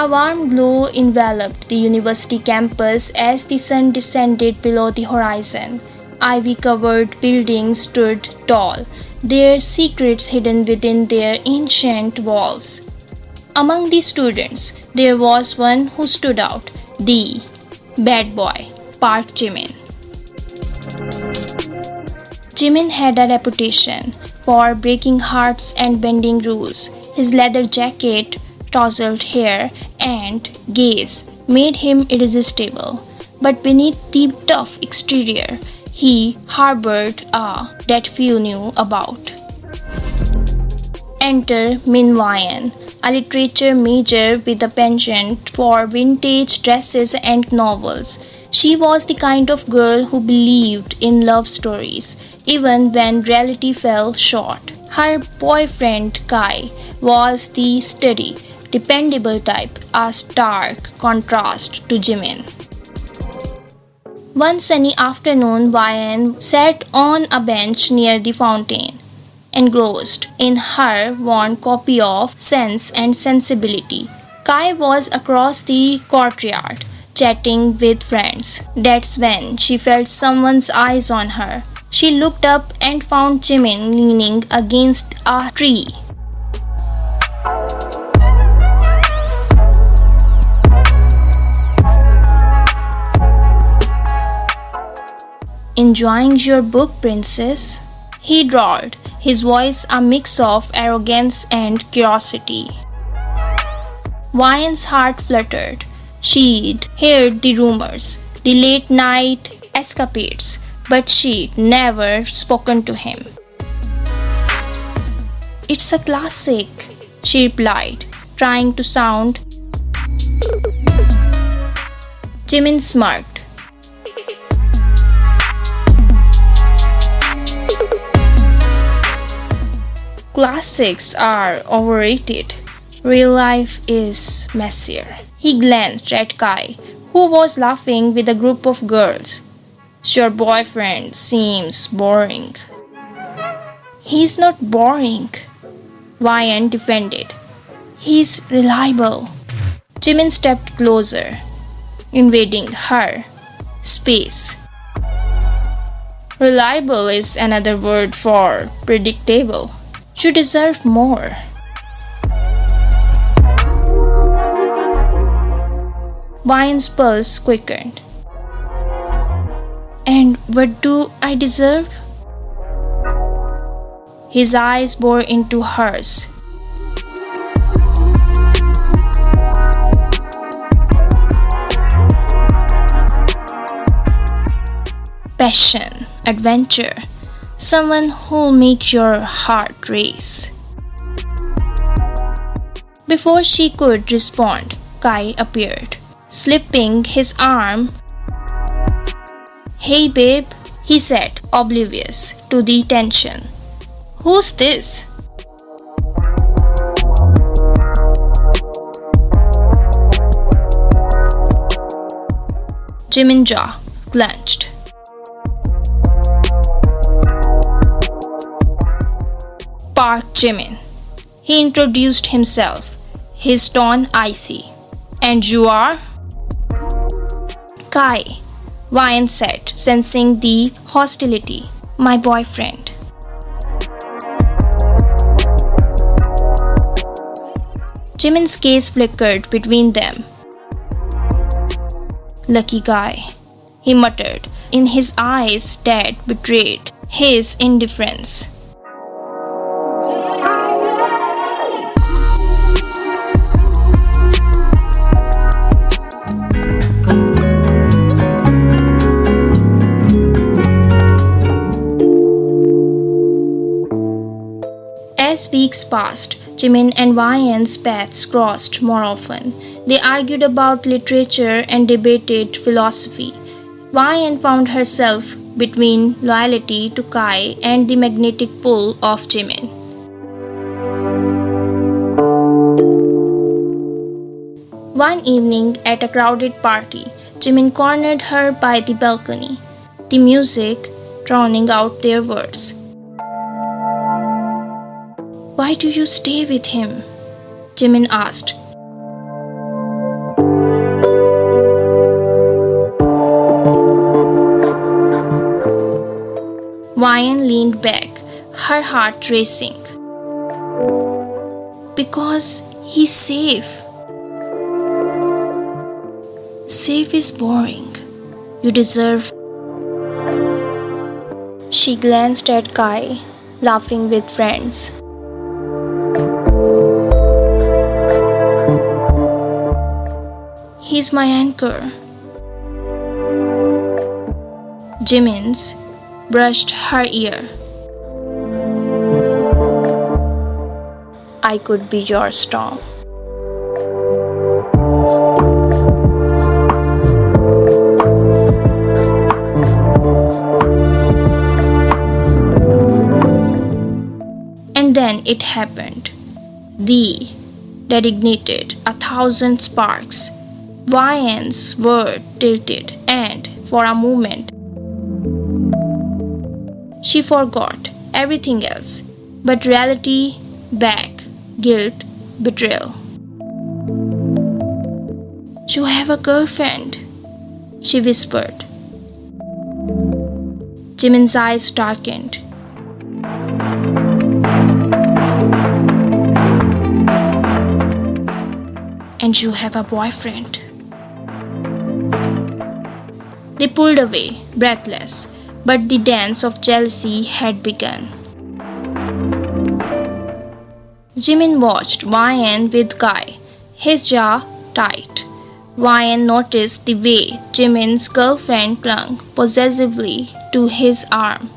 A warm glow enveloped the university campus as the sun descended below the horizon. Ivy-covered buildings stood tall, their secrets hidden within their ancient walls. Among the students, there was one who stood out, the bad boy, Park Jimin. Jimin had a reputation for breaking hearts and bending rules. His leather jacket, tousled hair, and gaze made him irresistible. But beneath the tough exterior, he harbored a that few knew about. Enter Min YUN, a literature major with a penchant for vintage dresses and novels. She was the kind of girl who believed in love stories, even when reality fell short. Her boyfriend Kai was the steady, dependable type, a stark contrast to Jimin. One sunny afternoon, YUN sat on a bench near the fountain, engrossed in her worn copy of Sense and Sensibility. Kai was across the courtyard, chatting with friends. That's when she felt someone's eyes on her. She looked up and found Jimin leaning against a tree. "Enjoying your book, princess?" he drawled, his voice a mix of arrogance and curiosity. YUN's heart fluttered. She'd heard the rumors, the late-night escapades, but she'd never spoken to him. "It's a classic," she replied, trying to sound. Jimin smirked. "Classics are overrated. Real life is messier." He glanced at Kai, who was laughing with a group of girls. "Your boyfriend seems boring." "He's not boring," YUN defended. "He's reliable." Jimin stepped closer, invading her space. "Reliable is another word for predictable. You deserve more." YUN's pulse quickened. "And what do I deserve?" His eyes bored into hers. "Passion, adventure, someone who'll make your heart race." Before she could respond, Kai appeared, slipping his arm. "Hey babe," he said, oblivious to the tension. "Who's this?" Jimin's jaw clenched. "Park Jimin," he introduced himself, his tone icy. "And you are?" "Kai," YUN said, sensing the hostility. "My boyfriend." Jimin's gaze flickered between them. "Lucky guy," he muttered, in his eyes that betrayed his indifference. As weeks passed, Jimin and YUN's paths crossed more often. They argued about literature and debated philosophy. YUN found herself between loyalty to Kai and the magnetic pull of Jimin. One evening at a crowded party, Jimin cornered her by the balcony, the music drowning out their words. "Why do you stay with him?" Jimin asked. YN leaned back, her heart racing. Because he's safe. Safe is boring. You deserve. She glanced at Kai, laughing with friends. He's my anchor. Jimin's brushed her ear. I could be your storm. And then it happened. The designated 1,000 sparks. YN's were tilted, and for a moment she forgot everything else but reality, back, guilt, betrayal. You have a girlfriend, she whispered. Jimin's eyes darkened. And you have a boyfriend. They pulled away, breathless, but the dance of jealousy had begun. Jimin watched YN with Kai, his jaw tight. YN noticed the way Jimin's girlfriend clung possessively to his arm.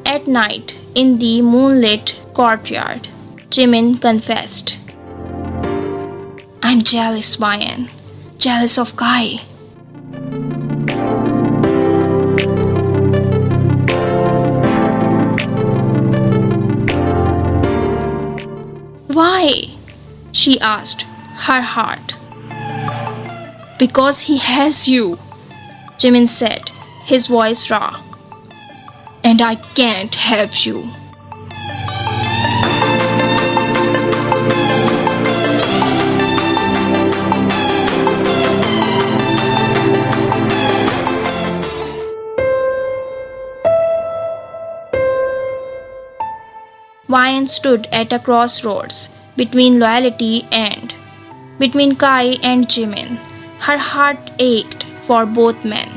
At night, in the moonlit courtyard, Jimin confessed, I'm jealous, YN. Jealous of Kai. Why? She asked, her heart. Because he has you, Jimin said, his voice raw. And I can't have you. YN stood at a crossroads between loyalty and between Kai and Jimin. Her heart ached for both men.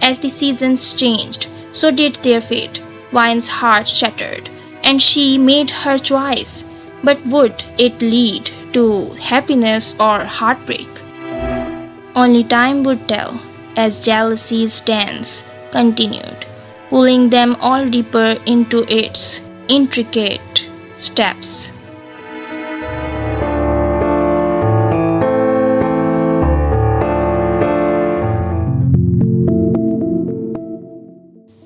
As the seasons changed, so did their fate. YN's heart shattered, and she made her choice. But would it lead to happiness or heartbreak? Only time would tell, as jealousy's dance continued, pulling them all deeper into its intricate steps.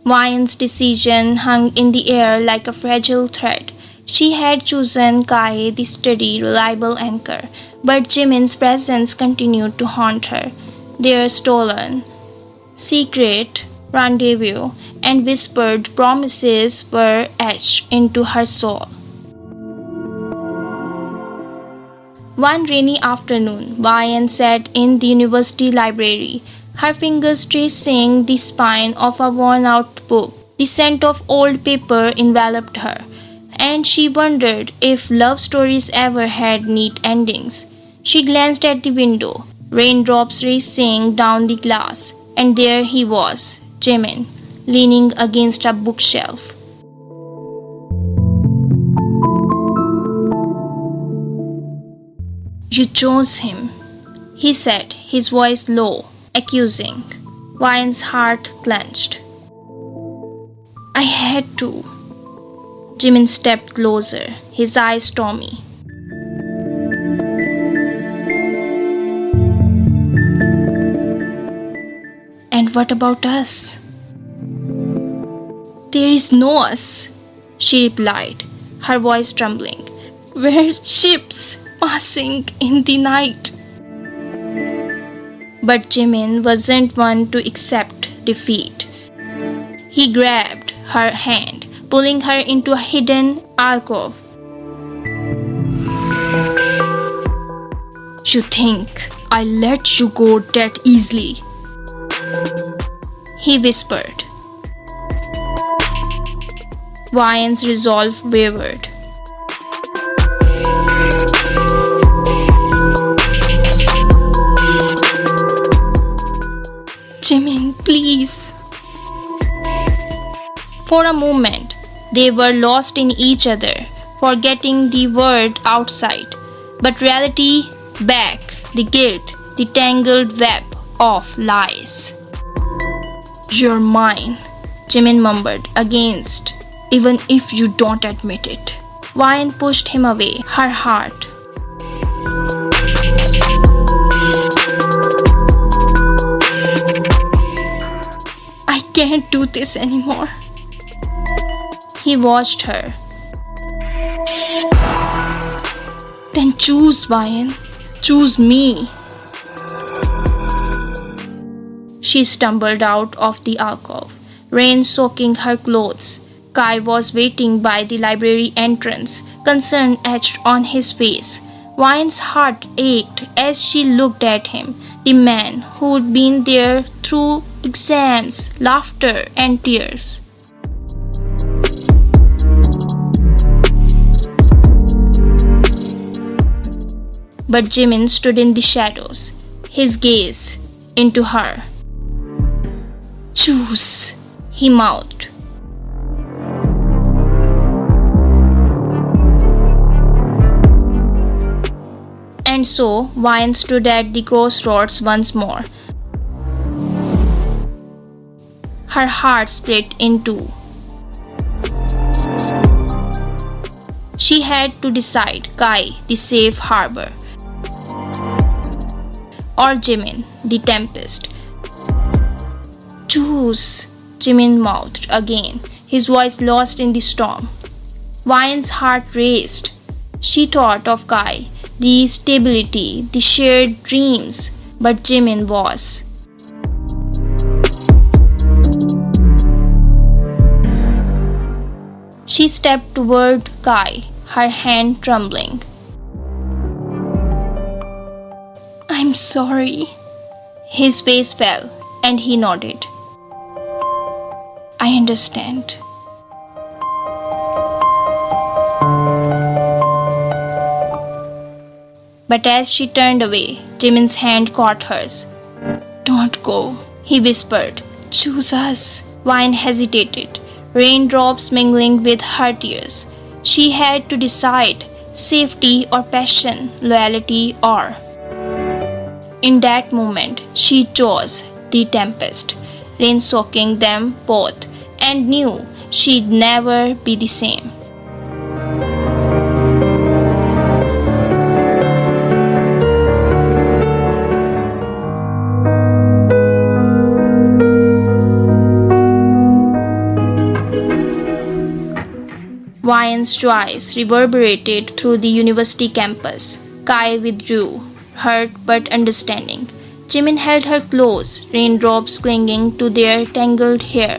YN's decision hung in the air like a fragile thread. She had chosen Kai, the steady, reliable anchor, but Jimin's presence continued to haunt her. Their stolen, secret rendezvous and whispered promises were etched into her soul. One rainy afternoon, YN sat in the university library, her fingers tracing the spine of a worn-out book. The scent of old paper enveloped her, and she wondered if love stories ever had neat endings. She glanced at the window, raindrops racing down the glass, and there he was, Jimin, leaning against a bookshelf. You chose him, he said, his voice low, accusing. YN's heart clenched. I had to. Jimin stepped closer, his eyes stormy. And what about us? There is no us, she replied, her voice trembling. We're ships passing in the night. But Jimin wasn't one to accept defeat. He grabbed her hand, pulling her into a hidden alcove. "You think I let you go that easily?" he whispered. YN's resolve wavered. "Jimin, please." For a moment, they were lost in each other, forgetting the world outside. But reality back, the guilt, the tangled web of lies. "You're mine," Jimin mumbled, "against, even if you don't admit it." YN pushed him away, her heart. "I can't do this anymore." He watched her. "Then choose, YN. Choose me." She stumbled out of the alcove, rain soaking her clothes. Kai was waiting by the library entrance, concern etched on his face. YN's heart ached as she looked at him, the man who'd been there through exams, laughter, and tears. But Jimin stood in the shadows, his gaze into her. "Choose," he mouthed. And so YN stood at the crossroads once more. Her heart split in two. She had to decide Kai, the safe harbor, or Jimin, the tempest. "Choose," Jimin mouthed again, his voice lost in the storm. YN's heart raced. She thought of Kai, the stability, the shared dreams, but Jimin was. She stepped toward Kai, her hand trembling. "I'm sorry." His face fell, and he nodded. "I understand." But as she turned away, Jimin's hand caught hers. "Don't go," he whispered. "Choose us." YN hesitated, raindrops mingling with her tears. She had to decide, safety or passion, loyalty or. In that moment, she chose the tempest, rain soaking them both, and knew she'd never be the same. YN's choice reverberated through the university campus. Kai withdrew, hurt but understanding. Jimin held her close, raindrops clinging to their tangled hair.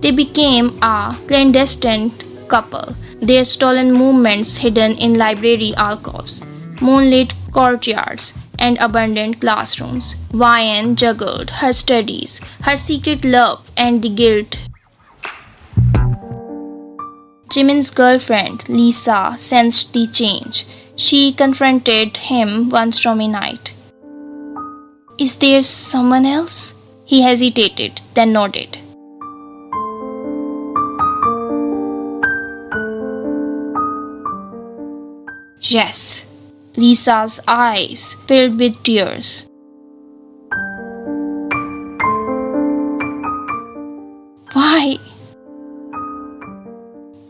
They became a clandestine couple, their stolen movements hidden in library alcoves, moonlit courtyards, and abandoned classrooms. YN juggled her studies, her secret love, and the guilt. Jimin's girlfriend, Lisa, sensed the change. She confronted him one stormy night. "Is there someone else?" He hesitated, then nodded. "Yes." Lisa's eyes filled with tears. "Why?"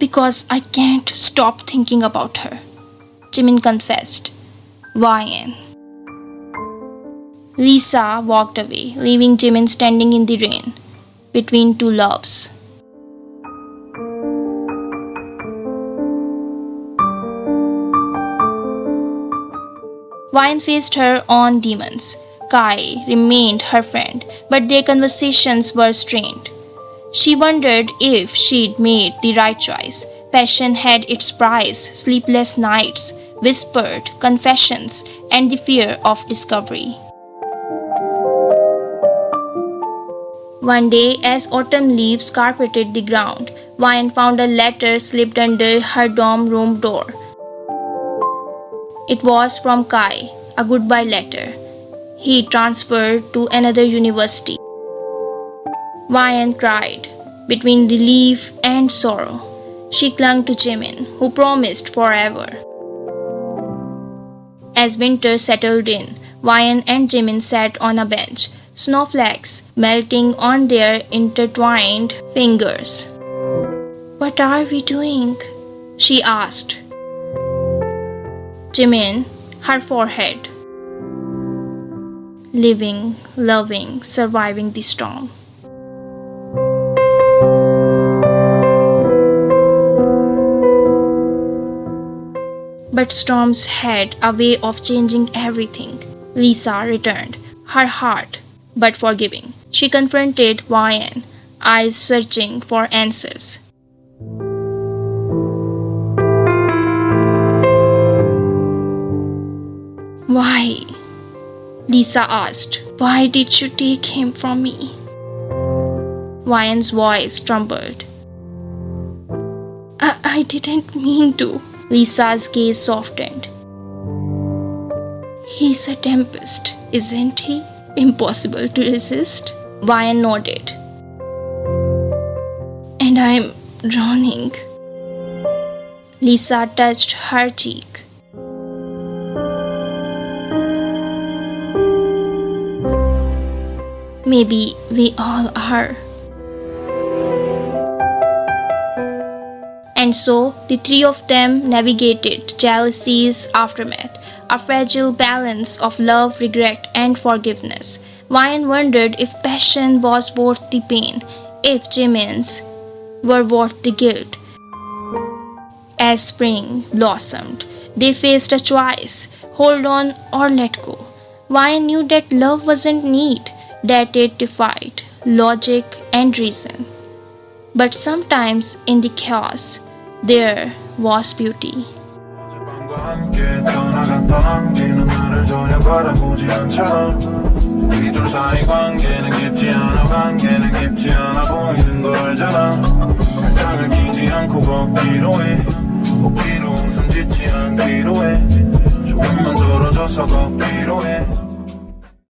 "Because I can't stop thinking about her," Jimin confessed. YN. Lisa walked away, leaving Jimin standing in the rain, between two loves. YN faced her own demons. Kai remained her friend, but their conversations were strained. She wondered if she'd made the right choice. Passion had its price, sleepless nights, whispered confessions, and the fear of discovery. One day, as autumn leaves carpeted the ground, Wyan found a letter slipped under her dorm room door. It was from Kai, a goodbye letter. He transferred to another university. Wyan cried, between relief and sorrow. She clung to Jimin, who promised forever. As winter settled in, Wyan and Jimin sat on a bench, snowflakes melting on their intertwined fingers. "What are we doing?" she asked. Jimin, her forehead. "Living, loving, surviving the storm." But storms had a way of changing everything. Lisa returned, her heart but forgiving. She confronted Wyan, eyes searching for answers. "Why?" Lisa asked. "Why did you take him from me?" Wyan's voice trembled. I didn't mean to." Lisa's gaze softened. "He's a tempest, isn't he? Impossible to resist." Wyan nodded. "And I'm drowning." Lisa touched her cheek. "Maybe we all are." And so the three of them navigated jealousy's aftermath, a fragile balance of love, regret, and forgiveness. Wyan wondered if passion was worth the pain, if Jimin's were worth the guilt. As spring blossomed, they faced a choice: hold on or let go. Wyan knew that love wasn't neat, that it defied logic and reason. But sometimes in the chaos, there was beauty. 우리 둘 사이 관계는 깊지 않아 관계는 깊지 않아 보이는 거 알잖아 발장을 끼지 않고 걷기로 해 억지로 웃음 짓지 않기로 해 조금만 떨어져서 걷기로 해